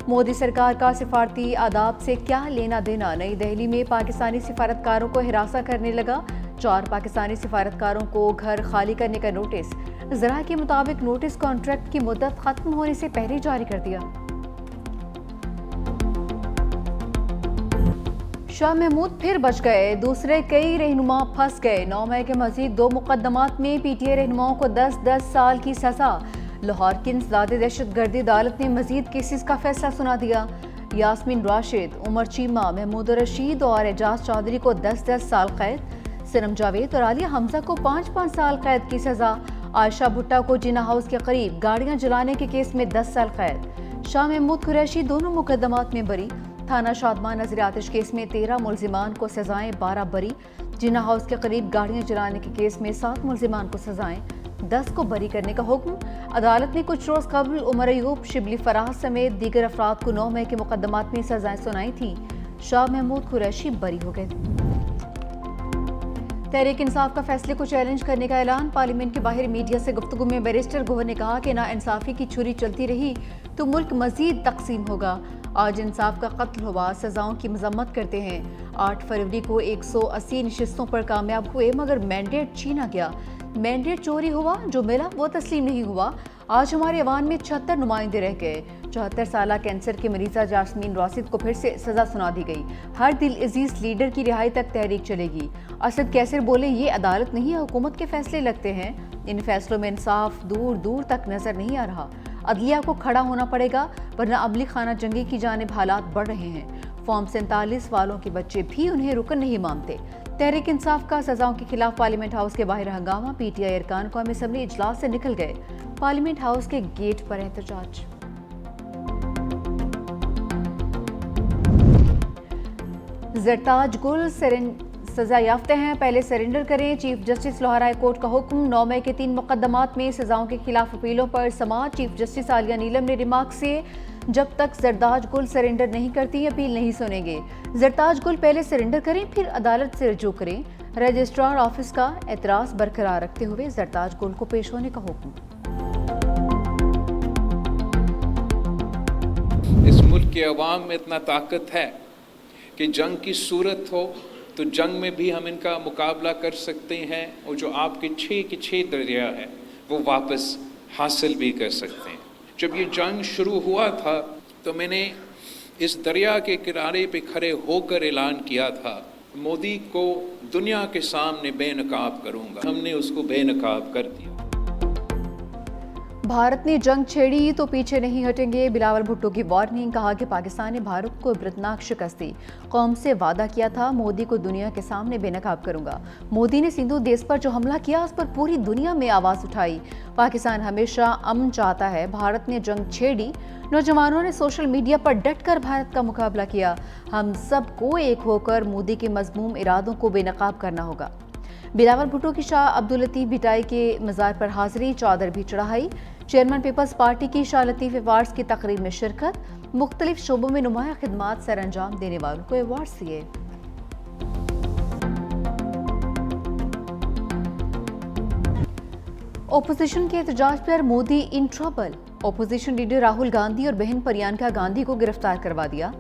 مودی سرکار کا سفارتی آداب سے کیا لینا دینا؟ نئی دہلی میں پاکستانی سفارتکاروں کو ہراساں کرنے لگا، 4 پاکستانی سفارتکاروں کو گھر خالی کرنے کا نوٹس۔ ذرائع کے مطابق نوٹس کانٹریکٹ کی مدت ختم ہونے سے پہلے جاری کر دیا۔ شاہ محمود پھر بچ گئے، دوسرے کئی رہنما پھنس گئے۔ 9 مئی کے مزید 2 مقدمات میں پی ٹی آئی رہنماؤں کو 10 سال کی سزا۔ لاہور کی انسداد دہشت گردی عدالت نے مزید کیسز کا فیصلہ سنا دیا۔ یاسمین راشد، عمر چیمہ، محمود رشید اور اعجاز چودھری کو 10 سال قید، سنم جاوید اور عالیہ حمزہ کو 5 سال قید کی سزا۔ عائشہ بھٹہ کو جنا ہاؤس کے قریب گاڑیاں جلانے کے کیس میں 10 سال قید۔ شاہ محمود قریشی دونوں مقدمات میں بری۔ تھانہ شادمان نظر آتش کیس میں 13 ملزمان کو سزائیں، 12 بری۔ جنا ہاؤس کے قریب گاڑیاں جلانے کے کیس میں 7 ملزمان کو سزائیں، 10 کو بری کرنے کا حکم۔ عدالت نے کچھ روز قبل عمر ایوب، شبلی فراز سمیت دیگر افراد کو 9 مئی کے مقدمات میں سزائیں سنائی تھیں۔ شاہ محمود قریشی بری ہو گئے۔ تحریک انصاف کا فیصلے کو چیلنج کرنے کا اعلان۔ پارلیمنٹ کے باہر میڈیا سے گفتگو میں بیرسٹر گوہر نے کہا کہ ناانصافی کی چھری چلتی رہی تو ملک مزید تقسیم ہوگا۔ آج انصاف کا قتل ہوا، سزاؤں کی مذمت کرتے ہیں۔ 8 فروری کو 180 نشستوں پر کامیاب ہوئے مگر مینڈیٹ چھینا گیا۔ مینڈیٹ چوری ہوا، جو ملا وہ تسلیم نہیں ہوا۔ آج ہمارے ایوان میں 76 نمائندے رہ گئے۔ 74 سالہ کینسر کی مریضہ یاسمین راشد کو پھر سے سزا سنا دی گئی۔ ہر دل عزیز لیڈر کی رہائی تک تحریک چلے گی۔ اسد کیسر بولے، یہ عدالت نہیں، حکومت کے فیصلے لگتے ہیں۔ ان فیصلوں میں انصاف دور دور تک نظر نہیں آ رہا۔ عدلیہ کو کھڑا ہونا پڑے گا ورنہ عملی خانہ جنگی کی جانب حالات بڑھ رہے ہیں۔ فارم 47 والوں کے بچے بھی انہیں رکن نہیں مانتے۔ تحریک انصاف کا سزاؤں کے خلاف پارلیمنٹ ہاؤس کے باہر ہنگامہ، پی ٹی آئی ارکان قومی اسمبلی اجلاس سے نکل گئے۔ پارلیمنٹ ہاؤس کے گیٹ پر احتجاج۔ زرتاج گل سزا یافتہ ہیں، پہلے سرنڈر کریں، chief justice Lahore high court کا حکم۔ 9 مئی کے 3 مقدمات میں سزاؤں کے خلاف اپیلوں پر سماعت۔ چیف جسٹس عالیہ نیلم نے ریمارکس کیے، جب تک زرتاج گل سرنڈر نہیں کرتی اپیل نہیں سنیں گے۔ زرتاج گل پہلے سرنڈر کریں پھر عدالت سے رجوع کریں۔ رجسٹرار آفس کا اعتراض برقرار رکھتے ہوئے زرتاج گل کو پیش ہونے کا حکم۔ اس ملک کے عوام میں اتنا طاقت ہے کہ جنگ کی صورت ہو تو جنگ میں بھی ہم ان کا مقابلہ کر سکتے ہیں، اور جو آپ کے 6 دریا ہے وہ واپس حاصل بھی کر سکتے ہیں۔ جب یہ جنگ شروع ہوا تھا تو میں نے اس دریا کے کنارے پہ کھڑے ہو کر اعلان کیا تھا، مودی کو دنیا کے سامنے بے نقاب کروں گا۔ ہم نے اس کو بے نقاب کر دیا۔ بھارت نے جنگ چھیڑی تو پیچھے نہیں ہٹیں گے، بلاول بھٹو کی وارننگ۔ کہا کہ پاکستان نے بھارت کو عبرتناک شکست دی، قوم سے وعدہ کیا تھا مودی کو دنیا کے سامنے بے نقاب کروں گا۔ مودی نے سندھو دیس پر جو حملہ کیا اس پر پوری دنیا میں آواز اٹھائی۔ پاکستان ہمیشہ امن چاہتا ہے، بھارت نے جنگ چھیڑی۔ نوجوانوں نے سوشل میڈیا پر ڈٹ کر بھارت کا مقابلہ کیا۔ ہم سب کو ایک ہو کر مودی کے مذموم ارادوں کو بے نقاب کرنا ہوگا۔ بلاول بھٹو کی شاہ عبداللطیف بھٹائی کے مزار پر حاضری، چادر بھی چڑھائی۔ چیئرمین پیپلز پارٹی کی شاہ لطیف ایوارڈز کی تقریب میں شرکت، مختلف شعبوں میں نمایاں خدمات سر انجام دینے والوں کو ایوارڈز دیے۔ اپوزیشن کے احتجاج پر Modi in trouble, opposition leader Rahul Gandhi اور بہن پریانکا گاندھی کو گرفتار کروا دیا۔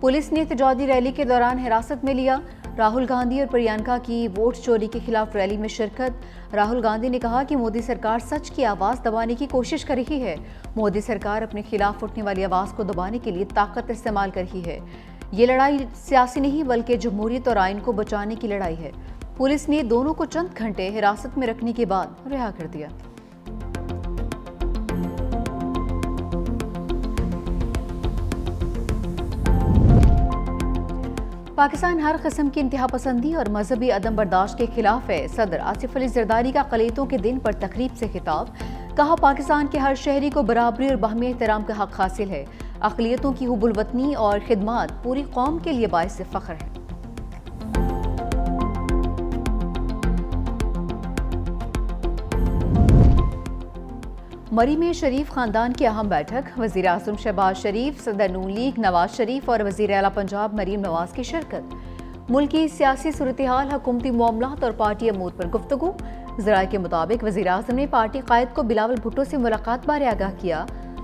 پولیس نے احتجاجی ریلی کے دوران حراست میں لیا۔ راہل گاندھی اور پریانکا کی ووٹ چوری کے خلاف ریلی میں شرکت۔ راہل گاندھی نے کہا کہ مودی سرکار سچ کی آواز دبانے کی کوشش کر رہی ہے۔ مودی سرکار اپنے خلاف اٹھنے والی آواز کو دبانے کے لیے طاقت استعمال کر رہی ہے۔ یہ لڑائی سیاسی نہیں بلکہ جمہوریت اور آئین کو بچانے کی لڑائی ہے۔ پولیس نے دونوں کو چند گھنٹے حراست میں رکھنے کے بعد رہا کر دیا۔ پاکستان ہر قسم کی انتہا پسندی اور مذہبی عدم برداشت کے خلاف ہے۔ صدر آصف علی زرداری کا اقلیتوں کے دن پر تقریب سے خطاب۔ کہا پاکستان کے ہر شہری کو برابری اور باہمی احترام کا حق حاصل ہے۔ اقلیتوں کی حب الوطنی اور خدمات پوری قوم کے لیے باعث فخر ہے۔ مری میں شریف خاندان کی اہم بیٹھک، وزیر اعظم شہباز شریف، صدر نون لیگ نواز شریف اور وزیر اعلیٰ پنجاب مریم نواز کی شرکت۔ ملک کی سیاسی صورتحال، حکومتی معاملات اور پارٹی امور پر گفتگو۔ ذرائع کے مطابق وزیر اعظم نے پارٹی قائد کو بلاول بھٹو سے ملاقات بارے آگاہ کیا۔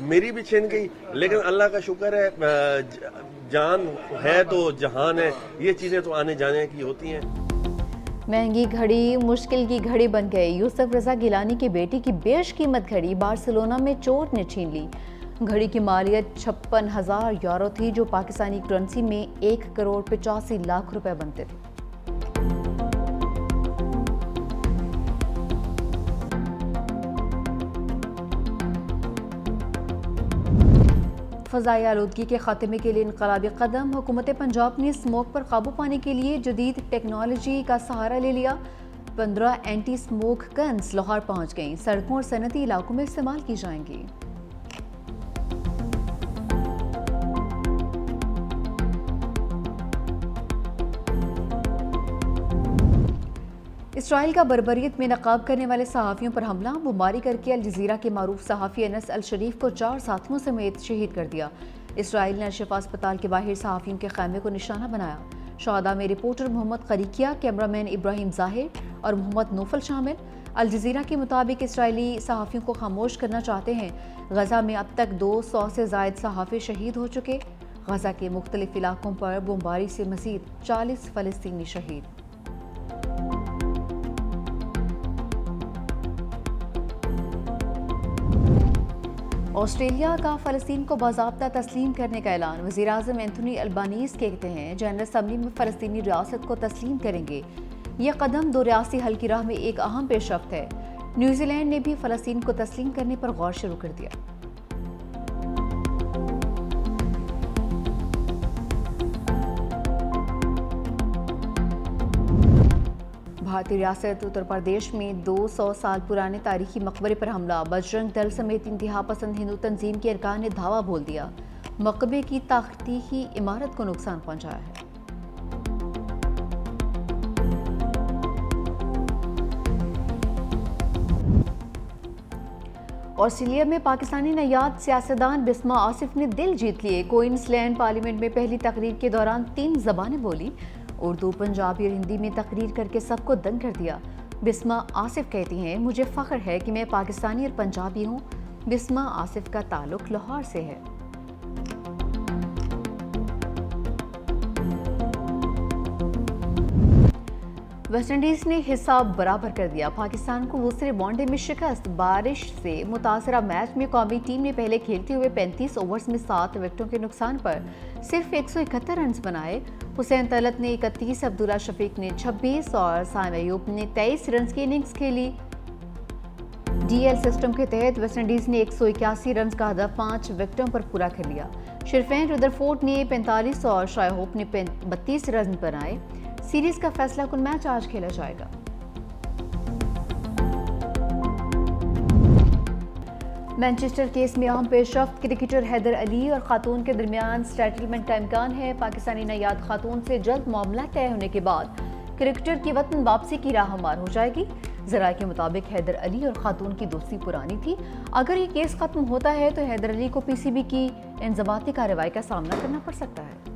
میری بھی چھن گئی، لیکن اللہ کا شکر ہے جان ہے تو جہان ہے، یہ چیزیں تو آنے جانے کی ہوتی ہیں۔ مہنگی گھڑی مشکل کی گھڑی بن گئی۔ یوسف رضا گیلانی کی بیٹی کی بیش قیمت گھڑی بارسلونا میں چور نے چھین لی۔ گھڑی کی مالیت 56,000 یورو تھی، جو پاکستانی کرنسی میں 1,85,00,000 روپے بنتے تھے۔ فضائی آلودگی کے خاتمے کے لیے انقلابی قدم۔ حکومت پنجاب نے اسموگ پر قابو پانے کے لیے جدید ٹیکنالوجی کا سہارا لے لیا۔ 15 اینٹی اسموگ گنز لاہور پہنچ گئیں، سڑکوں اور صنعتی علاقوں میں استعمال کی جائیں گی۔ اسرائیل کا بربریت میں نقاب کرنے والے صحافیوں پر حملہ، بمباری کر کے الجزیرہ کے معروف صحافی انس الشریف کو 4 ساتھیوں سمیت شہید کر دیا۔ اسرائیل نے الشفا اسپتال کے باہر صحافیوں کے خیمے کو نشانہ بنایا۔ شہداء میں رپورٹر محمد قریقیہ، کیمرامین ابراہیم ظاہر اور محمد نوفل شامل۔ الجزیرہ کے مطابق اسرائیلی صحافیوں کو خاموش کرنا چاہتے ہیں۔ غزہ میں اب تک 200 سے زائد صحافی شہید ہو چکے۔ غزہ کے مختلف علاقوں پر بمباری سے مزید 40 فلسطینی شہید۔ آسٹریلیا کا فلسطین کو باضابطہ تسلیم کرنے کا اعلان۔ وزیر اعظم اینتھونی البانیز کہتے ہیں جنرل اسمبلی میں فلسطینی ریاست کو تسلیم کریں گے۔ یہ قدم 2 ریاستی حل کی راہ میں ایک اہم پیش رفت ہے۔ نیوزی لینڈ نے بھی فلسطین کو تسلیم کرنے پر غور شروع کر دیا۔ بھارتی ریاست اتر پردیش میں 200 سال پرانے تاریخی مقبرے پر حملہ، بجرنگ دل سمیت انتہا پسند ہندو تنظیم کے ارکان نے دھاوا بول دیا۔ مقبرے کی تاریخی عمارت کو نقصان پہنچایا ہے۔ آسٹریلیا میں پاکستانی نژاد سیاستدان بسمہ آصف نے دل جیت لیے۔ کوئنز لینڈ پارلیمنٹ میں پہلی تقریر کے دوران 3 زبانیں بولی، اردو، پنجابی اور ہندی میں تقریر کر کے سب کو دنگ کر دیا۔ بسمہ آصف کہتی ہیں مجھے فخر ہے کہ میں پاکستانی اور پنجابی ہوں۔ بسمہ آصف کا تعلق لاہور سے ہے۔ ویسٹ انڈیز نے حساب برابر کر دیا، پاکستان کو دوسرے ون ڈے میں شکست۔ بارش سے متاثرہ میچ میں قومی ٹیم نے پہلے کھیلتے ہوئے 35 اوورز میں 7 وکٹوں کے نقصان پر صرف 171 رنز بنائے۔ حسین طلعت نے 31، عبداللہ شفیق نے 26 اور سائم ایوب نے 23 رنز کی اننگز کھیلی۔ ڈی ایل سسٹم کے تحت ویسٹ انڈیز نے 181 رنز کا ہدف 5 وکٹوں پر پورا کر لیا۔ شرفین ردرفورڈ نے 45 اور شائے ہوپ نے 32 رنز بنائے۔ سیریز کا فیصلہ کن میچ آج کھیلا جائے گا۔ مانچسٹر کیس میں اہم پیش رفت، کرکٹر حیدر علی اور خاتون کے درمیان سیٹلمنٹ کا امکان ہے۔ پاکستانی نژاد خاتون سے جلد معاملہ طے ہونے کے بعد کرکٹر کی وطن واپسی کی راہ ہموار ہو جائے گی۔ ذرائع کے مطابق حیدر علی اور خاتون کی دوستی پرانی تھی۔ اگر یہ کیس ختم ہوتا ہے تو حیدر علی کو پی سی بی کی انضباطی کارروائی کا سامنا کرنا پڑ سکتا ہے۔